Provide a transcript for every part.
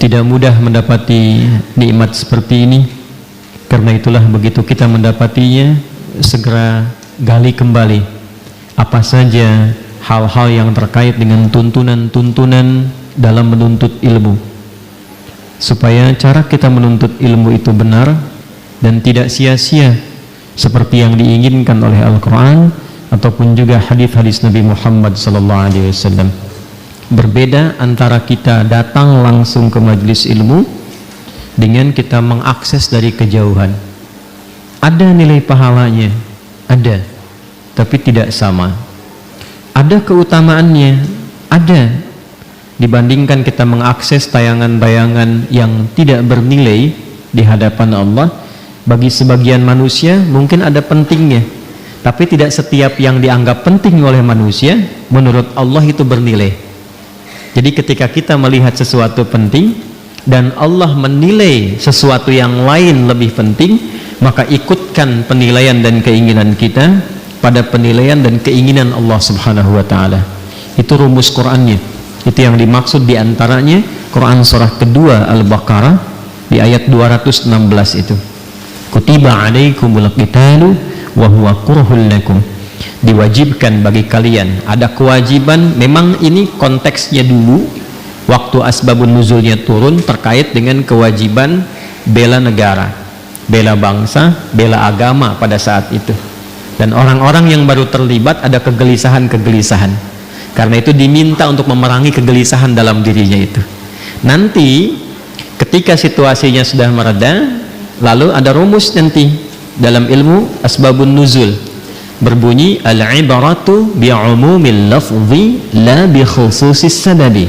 Tidak mudah mendapati nikmat seperti ini. Karena itulah begitu kita mendapatinya, segera gali kembali apa saja hal-hal yang terkait dengan tuntunan-tuntunan dalam menuntut ilmu, supaya cara kita menuntut ilmu itu benar dan tidak sia-sia seperti yang diinginkan oleh Al-Quran ataupun juga hadis-hadis Nabi Muhammad SAW. Berbeda antara kita datang langsung ke majelis ilmu dengan kita mengakses dari kejauhan. Ada nilai pahalanya, ada, tapi tidak sama. Ada keutamaannya, ada, dibandingkan kita mengakses tayangan-tayangan yang tidak bernilai di hadapan Allah. Bagi sebagian manusia mungkin ada pentingnya, tapi tidak setiap yang dianggap penting oleh manusia menurut Allah itu bernilai. Jadi ketika kita melihat sesuatu penting dan Allah menilai sesuatu yang lain lebih penting, maka ikutkan penilaian dan keinginan kita pada penilaian dan keinginan Allah Subhanahu wa taala. Itu rumus Qur'annya. Itu yang dimaksud diantaranya Quran surah kedua Al-Baqarah di ayat 216 itu. Kutiba alaikumul qitalu wa huwa kurhul lakum. Diwajibkan bagi kalian, ada kewajiban. Memang ini konteksnya dulu waktu asbabun nuzulnya turun terkait dengan kewajiban bela negara, bela bangsa, bela agama pada saat itu. Dan orang-orang yang baru terlibat ada kegelisahan-kegelisahan. Karena itu diminta untuk memerangi kegelisahan dalam dirinya itu. Nanti ketika situasinya sudah mereda, lalu ada rumus nanti dalam ilmu asbabun nuzul, berbunyi al-ibaratu bi'umumil lafzi la bi khususis sababi.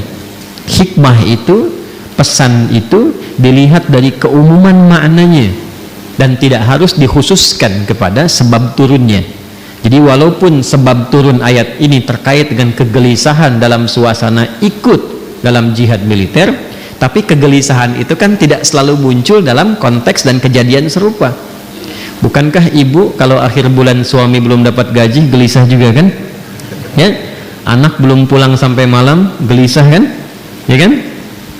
Hikmah itu, pesan itu dilihat dari keumuman maknanya dan tidak harus dikhususkan kepada sebab turunnya. Jadi walaupun sebab turun ayat ini terkait dengan kegelisahan dalam suasana ikut dalam jihad militer, tapi kegelisahan itu kan tidak selalu muncul dalam konteks dan kejadian serupa. Bukankah ibu kalau akhir bulan suami belum dapat gaji gelisah juga kan? Ya, anak belum pulang sampai malam gelisah kan? Ya kan?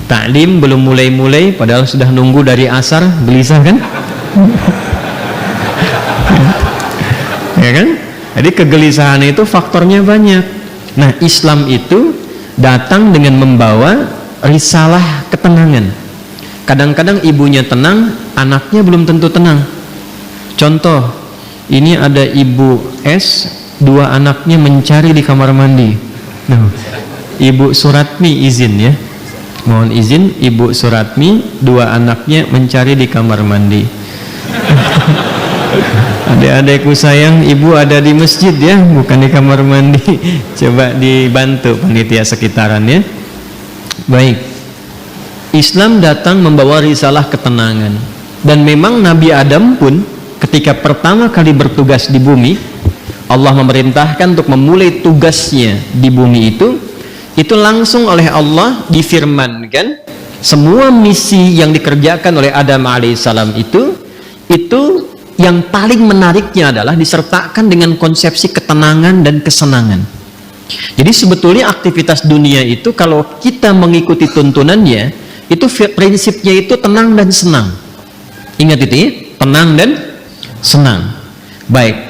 Taklim belum mulai-mulai padahal sudah nunggu dari asar gelisah kan? Ya kan? Jadi kegelisahan itu faktornya banyak. Nah, Islam itu datang dengan membawa risalah ketenangan. Kadang-kadang ibunya tenang, anaknya belum tentu tenang. Contoh, ini ada ibu S, dua anaknya mencari di kamar mandi. Nah, Ibu Suratmi izin ya, mohon izin, Ibu Suratmi dua anaknya mencari di kamar mandi. Adik-adikku sayang, ibu ada di masjid ya, bukan di kamar mandi. Coba dibantu panitia sekitaran ya. Baik, Islam datang membawa risalah ketenangan. Dan memang Nabi Adam pun ketika pertama kali bertugas di bumi, Allah memerintahkan untuk memulai tugasnya di bumi itu langsung oleh Allah difirmankan semua misi yang dikerjakan oleh Adam alaihissalam itu yang paling menariknya adalah disertakan dengan konsepsi ketenangan dan kesenangan. Jadi sebetulnya aktivitas dunia itu kalau kita mengikuti tuntunannya itu prinsipnya itu tenang dan senang. Ingat itu ya, tenang dan senang. Baik,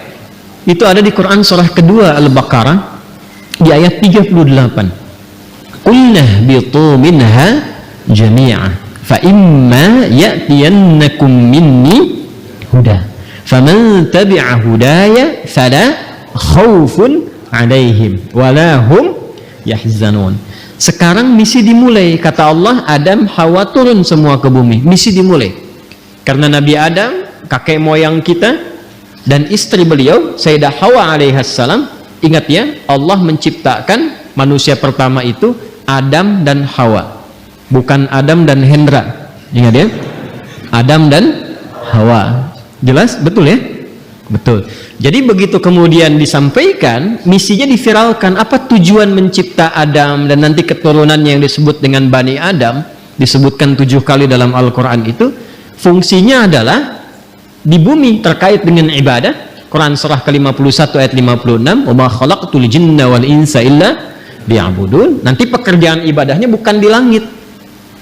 itu ada di Quran surah kedua Al-Baqarah di ayat 38. Qulna bitu minha jami'a fa imma ya'tiyannakum minni huda faman tabi'a hudaya fala khaufun 'alaihim wala hum yahzanun. Sekarang misi dimulai, kata Allah. Adam, Hawa turun semua ke bumi, misi dimulai. Karena Nabi Adam kakek moyang kita dan istri beliau Sayyidah Hawa alaihissalam, ingat ya, Allah menciptakan manusia pertama itu Adam dan Hawa, bukan Adam dan Hendra. Ingat ya, Adam dan Hawa. Jelas? Betul ya? Betul. Jadi begitu kemudian disampaikan, misinya diviralkan. Apa tujuan mencipta Adam dan nanti keturunannya yang disebut dengan Bani Adam, disebutkan 7 kali dalam Al-Quran itu, fungsinya adalah di bumi terkait dengan ibadah. Quran surah ke-51 ayat 56, "Wa ma khalaqtul jinna wal insa illa liya'budun." Nanti pekerjaan ibadahnya bukan di langit,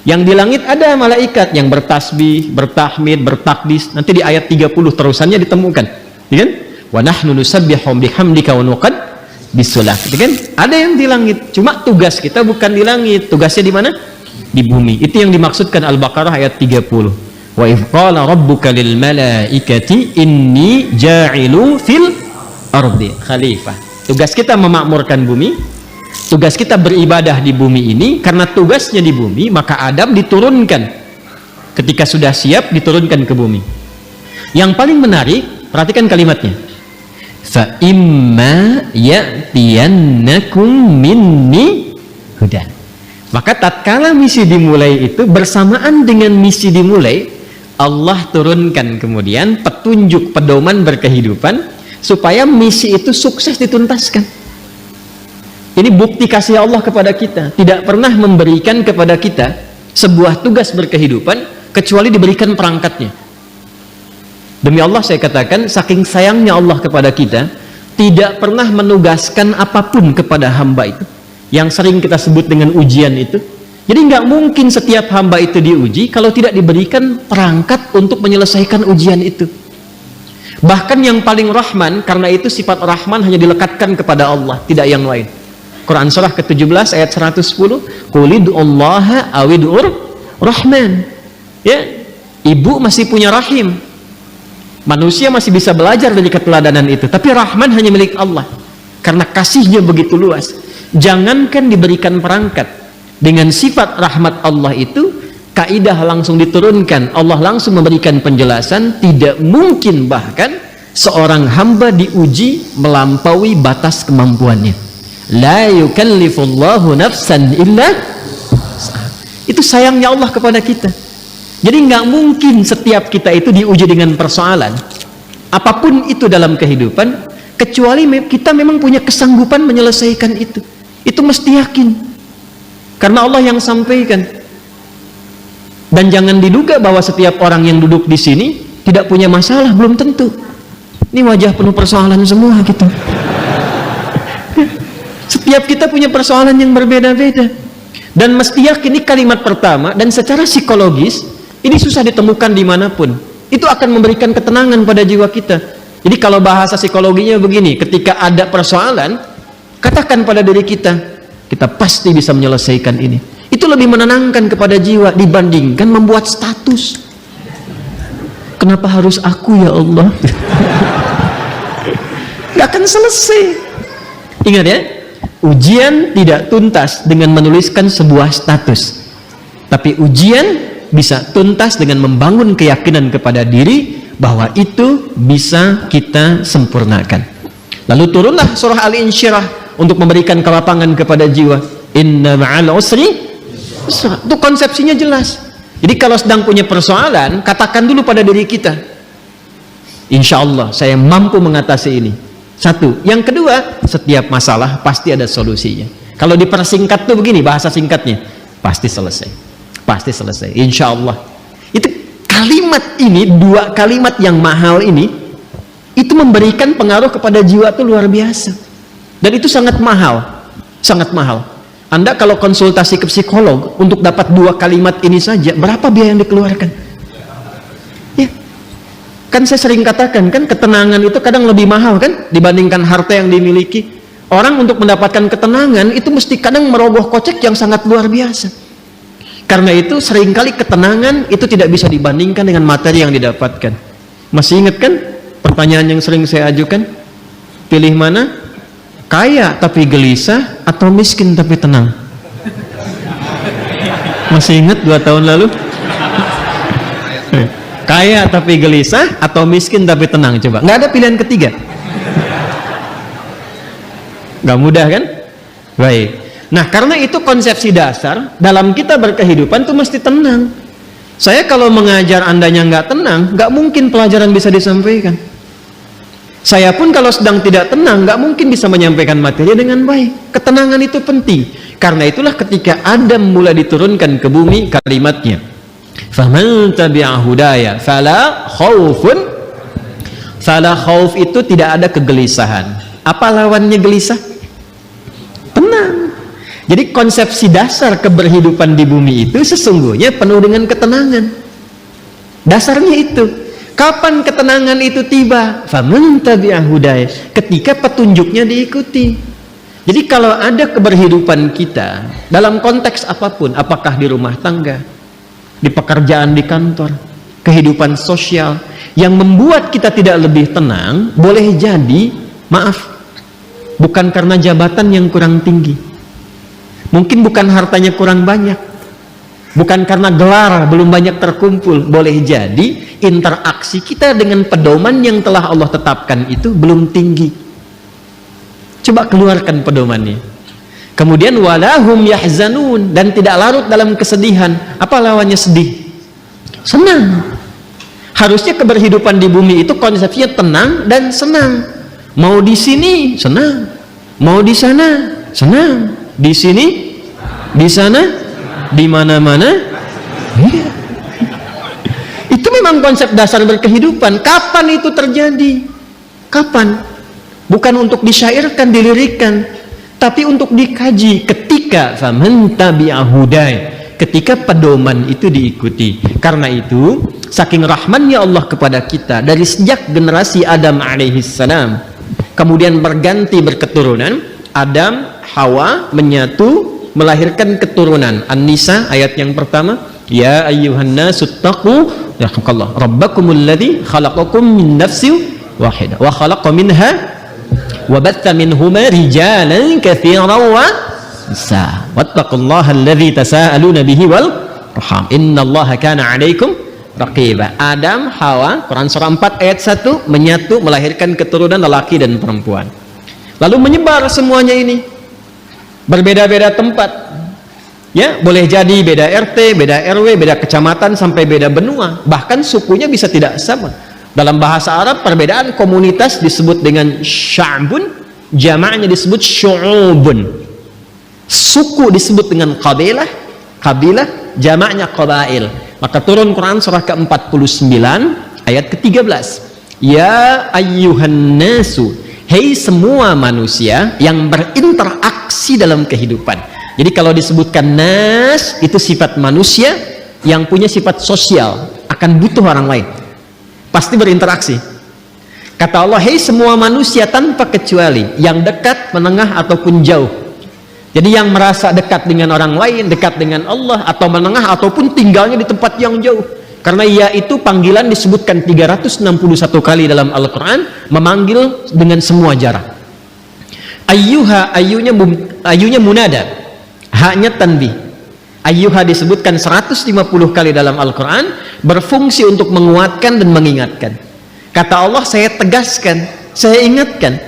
Yang di langit ada malaikat yang bertasbih, bertahmid, bertakdis. Nanti di ayat 30 terusannya ditemukan, ya kan? Wa nahnu nusabbihu bihamdika wa nuqaddisu lak. Gitu kan? Ada yang di langit. Cuma tugas kita bukan di langit. Tugasnya di mana? Di bumi. Itu yang dimaksudkan Al-Baqarah ayat 30. Wa idh qala rabbuka lil malaikati inni ja'ilu fil ardi khalifah. Tugas kita memakmurkan bumi. Tugas kita beribadah di bumi ini. Karena tugasnya di bumi, maka Adam diturunkan. Ketika sudah siap, diturunkan ke bumi. Yang paling menarik, perhatikan kalimatnya. Fa imma ya'tiyannakum minni hudan. Maka tatkala misi dimulai itu, bersamaan dengan misi dimulai, Allah turunkan kemudian petunjuk, pedoman berkehidupan supaya misi itu sukses dituntaskan. Ini bukti kasih Allah kepada kita. Tidak pernah memberikan kepada kita sebuah tugas berkehidupan kecuali diberikan perangkatnya. Demi Allah saya katakan, saking sayangnya Allah kepada kita, tidak pernah menugaskan apapun kepada hamba itu. Yang sering kita sebut dengan ujian itu. Jadi nggak mungkin setiap hamba itu diuji kalau tidak diberikan perangkat untuk menyelesaikan ujian itu. Bahkan yang paling rahman, karena itu sifat rahman hanya dilekatkan kepada Allah, tidak yang lain. Quran surah ke-17 ayat 110, Qulid'ullaha awid'ur rahman. Ya, ibu masih punya rahim. Manusia masih bisa belajar dari keteladanan itu, tapi rahman hanya milik Allah. Karena kasihnya begitu luas. Jangankan diberikan perangkat, dengan sifat rahmat Allah itu, kaidah langsung diturunkan. Allah langsung memberikan penjelasan, tidak mungkin bahkan seorang hamba diuji melampaui batas kemampuannya. La yukallifullahu nafsan illa. Itu sayangnya Allah kepada kita. Jadi nggak mungkin setiap kita itu diuji dengan persoalan apapun itu dalam kehidupan, kecuali kita memang punya kesanggupan menyelesaikan itu. Itu mesti yakin, karena Allah yang sampaikan. Dan jangan diduga bahwa setiap orang yang duduk di sini tidak punya masalah, belum tentu. Ini wajah penuh persoalan semua gitu. Setiap kita punya persoalan yang berbeda-beda. Dan mesti yakin, ini kalimat pertama, dan secara psikologis ini susah ditemukan dimanapun. Itu akan memberikan ketenangan pada jiwa kita. Jadi kalau bahasa psikologinya begini, ketika ada persoalan, katakan pada diri kita, kita pasti bisa menyelesaikan ini. Itu lebih menenangkan kepada jiwa dibandingkan membuat status. Kenapa harus aku ya Allah? Gak akan selesai. Ingat ya, ujian tidak tuntas dengan menuliskan sebuah status, tapi ujian bisa tuntas dengan membangun keyakinan kepada diri bahwa itu bisa kita sempurnakan. Lalu turunlah surah Al-Insyirah untuk memberikan kelapangan kepada jiwa. Inna ma'al usri yusra. Itu konsepsinya jelas. Jadi kalau sedang punya persoalan, katakan dulu pada diri kita, insya Allah saya mampu mengatasi ini. Satu. Yang kedua, setiap masalah pasti ada solusinya. Kalau dipersingkat tuh begini bahasa singkatnya, pasti selesai, pasti selesai, insya Allah. Itu kalimat ini, dua kalimat yang mahal ini, itu memberikan pengaruh kepada jiwa tuh luar biasa. Dan itu sangat mahal, sangat mahal. Anda kalau konsultasi ke psikolog untuk dapat dua kalimat ini saja, berapa biaya yang dikeluarkan? Ya, kan saya sering katakan kan, ketenangan itu kadang lebih mahal kan dibandingkan harta yang dimiliki. Orang untuk mendapatkan ketenangan itu mesti kadang merogoh kocek yang sangat luar biasa. Karena itu seringkali ketenangan itu tidak bisa dibandingkan dengan materi yang didapatkan. Masih ingat kan pertanyaan yang sering saya ajukan? Pilih mana? Kaya tapi gelisah atau miskin tapi tenang? Masih ingat 2 tahun lalu? Kaya tapi gelisah atau miskin tapi tenang? Coba, nggak ada pilihan ketiga. Nggak mudah kan? Baik. Nah, karena itu konsepsi dasar dalam kita berkehidupan tuh mesti tenang. Saya kalau mengajar andanya nggak tenang, nggak mungkin pelajaran bisa disampaikan. Saya pun kalau sedang tidak tenang, nggak mungkin bisa menyampaikan materi dengan baik. Ketenangan itu penting. Karena itulah ketika Adam mulai diturunkan ke bumi, kalimatnya, faman tabi'a hudaya fala khaufun. Fala khauf itu tidak ada kegelisahan. Apa lawannya gelisah? Tenang. Jadi konsepsi dasar keberhidupan di bumi itu sesungguhnya penuh dengan ketenangan. Dasarnya itu. Kapan ketenangan itu tiba? Faman tabi'a hudaya, ketika petunjuknya diikuti. Jadi kalau ada keberhidupan kita dalam konteks apapun, apakah di rumah tangga, di pekerjaan di kantor, kehidupan sosial, yang membuat kita tidak lebih tenang, boleh jadi, maaf, bukan karena jabatan yang kurang tinggi, mungkin bukan hartanya kurang banyak, bukan karena gelar belum banyak terkumpul, boleh jadi interaksi kita dengan pedoman yang telah Allah tetapkan itu belum tinggi. Coba keluarkan pedomannya. Kemudian walahum yahzanun, dan tidak larut dalam kesedihan. Apa lawannya sedih? Senang. Harusnya keberhidupan di bumi itu konsepnya tenang dan senang. Mau di sini senang, mau di sana senang, di sini, di sana, di mana-mana. Iya. Itu memang konsep dasar berkehidupan. Kapan itu terjadi? Kapan? Bukan untuk disyairkan, dilirikan, tapi untuk dikaji. Ketika faman tabi'a hudaya, ketika pedoman itu diikuti. Karena itu, saking rahmannya Allah kepada kita, dari sejak generasi Adam alaihissalam, kemudian berganti berketurunan, Adam, Hawa menyatu, melahirkan keturunan. An-Nisa ayat yang pertama, ya ayyuhan nasu taqu rabbakumul ladzi khalaqakum min nafsin wahidah wa khalaqa minha wa batha minhuma rijalan katsiran wa nisaa wattaqullaha alladzi tasaaluna bihi wal arham innallaha kana 'alaikum raqiba. Adam, Hawa, Quran surah 4 ayat 1, menyatu melahirkan keturunan lelaki dan perempuan. Lalu menyebar semuanya ini, berbeda-beda tempat. Ya, boleh jadi beda RT, beda RW, beda kecamatan, sampai beda benua. Bahkan sukunya bisa tidak sama. Dalam bahasa Arab, perbedaan komunitas disebut dengan sya'bun, jamaknya disebut syu'ubun. Suku disebut dengan qabilah, kabilah, jamaknya qabail. Maka turun Quran surah ke-49 ayat ke-13. Ya ayyuhan nasu, hei semua manusia yang berinteraksi dalam kehidupan. Jadi kalau disebutkan nas, itu sifat manusia yang punya sifat sosial, akan butuh orang lain, pasti berinteraksi. Kata Allah, hei semua manusia tanpa kecuali, yang dekat, menengah, ataupun jauh. Jadi yang merasa dekat dengan orang lain, dekat dengan Allah, atau menengah, ataupun tinggalnya di tempat yang jauh. Karena ia itu panggilan disebutkan 361 kali dalam Al-Quran, memanggil dengan semua jarak. Ayyuha, ayunya munada, haknya tanbih. Ayyuha disebutkan 150 kali dalam Al-Quran, berfungsi untuk menguatkan dan mengingatkan. Kata Allah, saya tegaskan, saya ingatkan,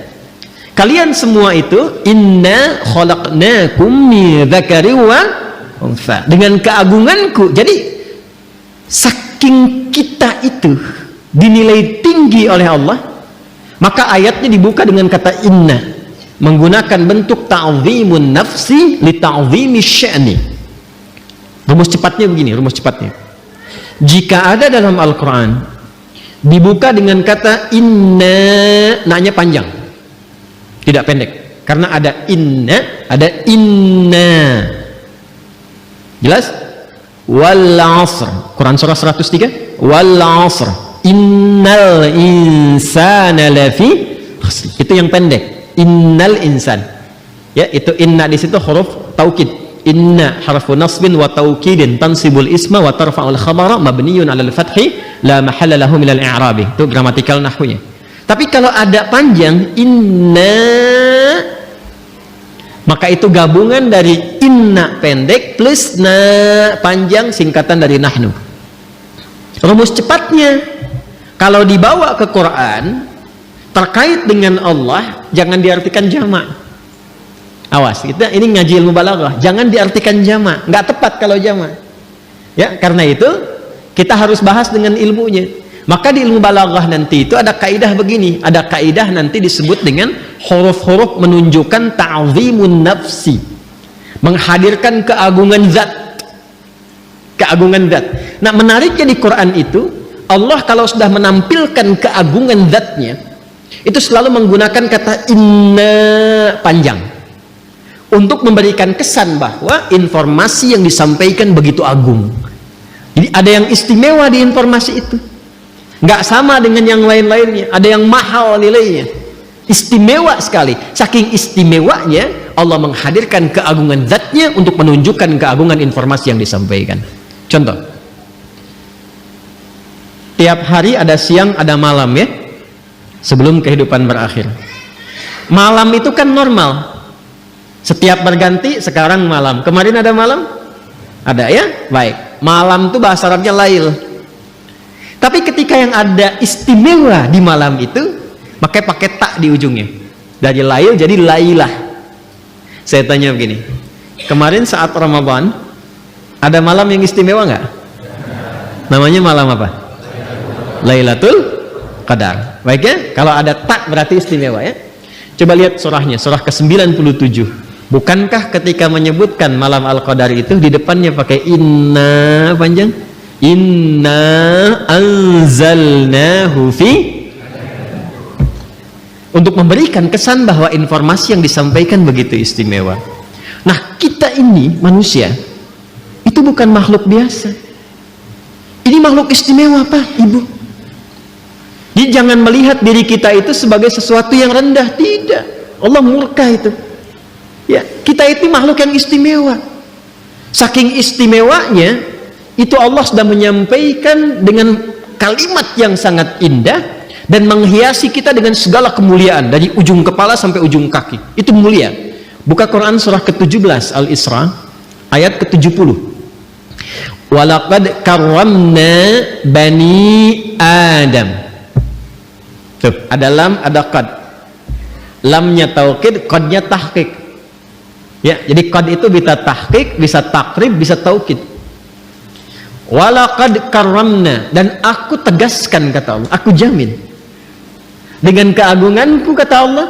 kalian semua itu inna khalaqnakum min dzakari wa untha, dengan keagunganku. Jadi saking kita itu dinilai tinggi oleh Allah, maka ayatnya dibuka dengan kata inna, menggunakan bentuk ta'zimun nafsi li ta'zimi sya'ni. Rumus cepatnya begini, rumus cepatnya. Jika ada dalam Al-Quran dibuka dengan kata inna, na-nya panjang, tidak pendek, karena ada inna, ada inna. Jelas? Wal 'asr, Quran surah 103, wal 'asr innal insana lafi khusr. Itu yang pendek. Innal insan, ya, itu inna di situ huruf taukid. Inna harfu nasbin wa taukidin tansibul isma wa tarfa'ul khabara mabniyun 'alal fathi la mahalla lahu minal i'rabi. Itu gramatikal nahwunya. Tapi kalau ada panjang inna, maka itu gabungan dari inna pendek plus na panjang, singkatan dari nahnu. Rumus cepatnya, kalau dibawa ke Quran terkait dengan Allah, jangan diartikan jamak. Awas, kita ini ngaji ilmu balaghah, jangan diartikan jamak, nggak tepat kalau jamak. Ya, karena itu kita harus bahas dengan ilmunya. Maka di ilmu balaghah nanti itu ada kaidah begini, ada kaidah nanti disebut dengan huruf-huruf menunjukkan ta'zimun nafsi, menghadirkan keagungan zat. Keagungan zat. Nah, menariknya di Quran itu, Allah kalau sudah menampilkan keagungan zatnya, itu selalu menggunakan kata inna panjang. untuk memberikan kesan bahwa informasi yang disampaikan begitu agung. Jadi ada yang istimewa di informasi itu, nggak sama dengan yang lain-lainnya, ada yang mahal nilainya, istimewa sekali. Saking istimewanya Allah menghadirkan keagungan zatnya untuk menunjukkan keagungan informasi yang disampaikan. Contoh, tiap hari ada siang ada malam ya, sebelum kehidupan berakhir. Malam itu kan normal, setiap berganti. Sekarang malam, kemarin ada malam? Ada ya? Baik, malam itu bahasa Arabnya lail. Tapi ketika yang ada istimewa di malam itu, maka pakai tak di ujungnya, dari lail jadi lailah. Saya tanya begini, kemarin saat Ramadan ada malam yang istimewa nggak? Namanya malam apa? Lailatul Qadar. Baik ya, kalau ada tak berarti istimewa ya. Coba lihat surahnya, surah ke-97. Bukankah ketika menyebutkan malam Al-Qadar itu di depannya pakai inna panjang? Inna anzalnahu fi, untuk memberikan kesan bahwa informasi yang disampaikan begitu istimewa. Nah, kita ini manusia itu bukan makhluk biasa. Ini makhluk istimewa, Pak, Ibu. Jadi jangan melihat diri kita itu sebagai sesuatu yang rendah, tidak. Allah murka itu. Ya, kita itu makhluk yang istimewa. Saking istimewanya, itu Allah sudah menyampaikan dengan kalimat yang sangat indah dan menghiasi kita dengan segala kemuliaan dari ujung kepala sampai ujung kaki. Itu mulia. Buka Quran surah ke-17 Al-Isra ayat ke-70. Walaqad karramna bani Adam. Tuh, ada lam, ada qad. Lamnya taukid, qadnya tahqiq. Ya, jadi qad itu bisa tahqiq, bisa takrib, bisa taukid. Walaqad karramna, dan aku tegaskan kata Allah, aku jamin dengan keagunganku kata Allah,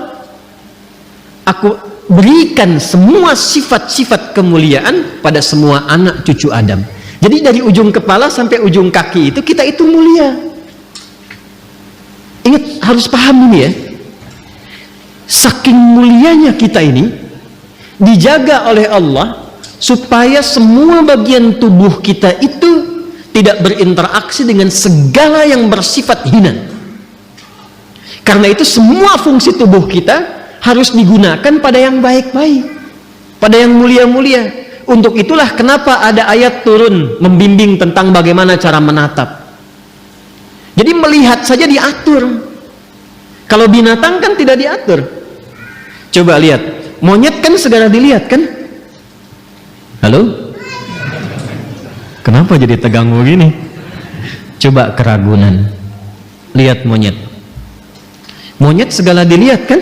aku berikan semua sifat-sifat kemuliaan pada semua anak cucu Adam. Jadi dari ujung kepala sampai ujung kaki itu kita itu mulia. Ingat, harus paham ini ya, saking mulianya kita ini dijaga oleh Allah supaya semua bagian tubuh kita itu tidak berinteraksi dengan segala yang bersifat hina. Karena itu semua fungsi tubuh kita harus digunakan pada yang baik-baik, pada yang mulia-mulia. Untuk itulah kenapa ada ayat turun membimbing tentang bagaimana cara menatap. Jadi melihat saja diatur. Kalau binatang kan tidak diatur. Coba lihat, monyet kan segera dilihat kan? Halo? Kenapa jadi tegang begini? Coba keragunan. Lihat monyet. Monyet segala dilihat kan?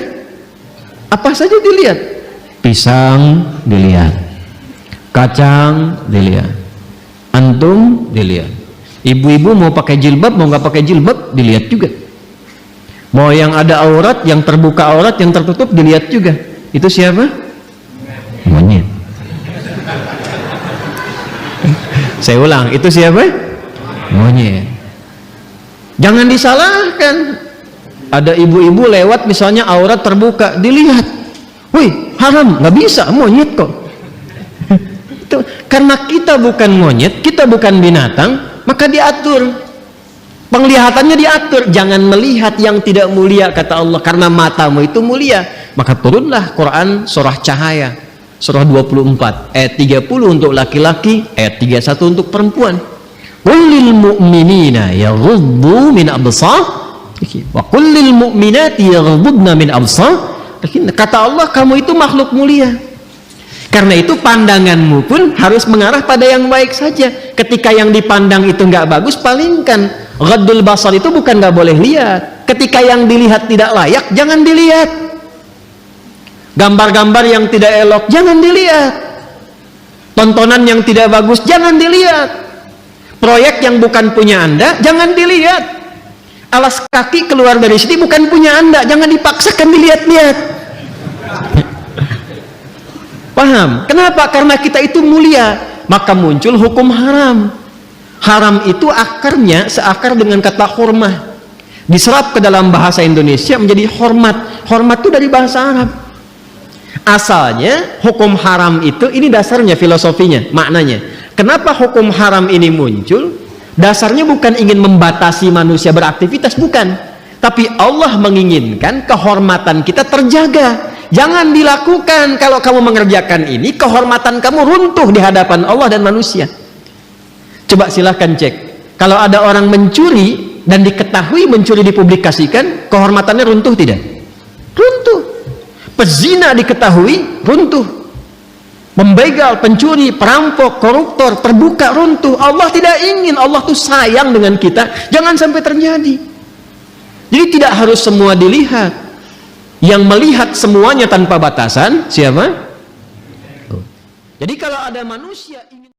Apa saja dilihat? Pisang dilihat, kacang dilihat, antum dilihat. Ibu-ibu mau pakai jilbab mau nggak pakai jilbab dilihat juga. Mau yang ada aurat, yang terbuka aurat, yang tertutup dilihat juga. Itu siapa? Monyet. Saya ulang, itu siapa? Monyet. Jangan disalahkan. Ada ibu-ibu lewat misalnya aurat terbuka, dilihat. Wih, haram, nggak bisa, monyet kok. Itu karena kita bukan monyet, kita bukan binatang, maka diatur. Penglihatannya diatur. Jangan melihat yang tidak mulia kata Allah, karena matamu itu mulia. Maka turunlah Quran surah Cahaya, surah 24 ayat 30 untuk laki-laki, ayat 31 untuk perempuan. Qul lil mu'minina yaghuddu min absar wa qul lil mu'minati yaghuddna min absar. Kata Allah, kamu itu makhluk mulia. Karena itu pandanganmu pun harus mengarah pada yang baik saja. Ketika yang dipandang itu nggak bagus, palingkan. Ghaddul basar itu bukan nggak boleh lihat. Ketika yang dilihat tidak layak, jangan dilihat. Gambar-gambar yang tidak elok, jangan dilihat. Tontonan yang tidak bagus, jangan dilihat. Proyek yang bukan punya Anda, jangan dilihat. Alas kaki keluar dari sini bukan punya Anda, jangan dipaksakan dilihat-lihat. Paham? Kenapa? Karena kita itu mulia, maka muncul hukum haram. Haram itu akarnya seakar dengan kata hormah. Diserap ke dalam bahasa Indonesia menjadi hormat. Hormat itu dari bahasa Arab. asalnya hukum haram itu, ini dasarnya filosofinya, maknanya. Kenapa hukum haram ini muncul? Dasarnya bukan ingin membatasi manusia beraktivitas, bukan. Tapi Allah menginginkan kehormatan kita terjaga. Jangan dilakukan. Kalau kamu mengerjakan ini, kehormatan kamu runtuh di hadapan Allah dan manusia. Coba silahkan cek. Kalau ada orang mencuri dan diketahui mencuri dipublikasikan, kehormatannya runtuh tidak? Runtuh. Pezina diketahui, runtuh. Membegal, pencuri, perampok, koruptor, terbuka, runtuh. Allah tidak ingin. Allah tuh sayang dengan kita. Jangan sampai terjadi. Jadi tidak harus semua dilihat. Yang melihat semuanya tanpa batasan, siapa? Jadi kalau ada manusia ingin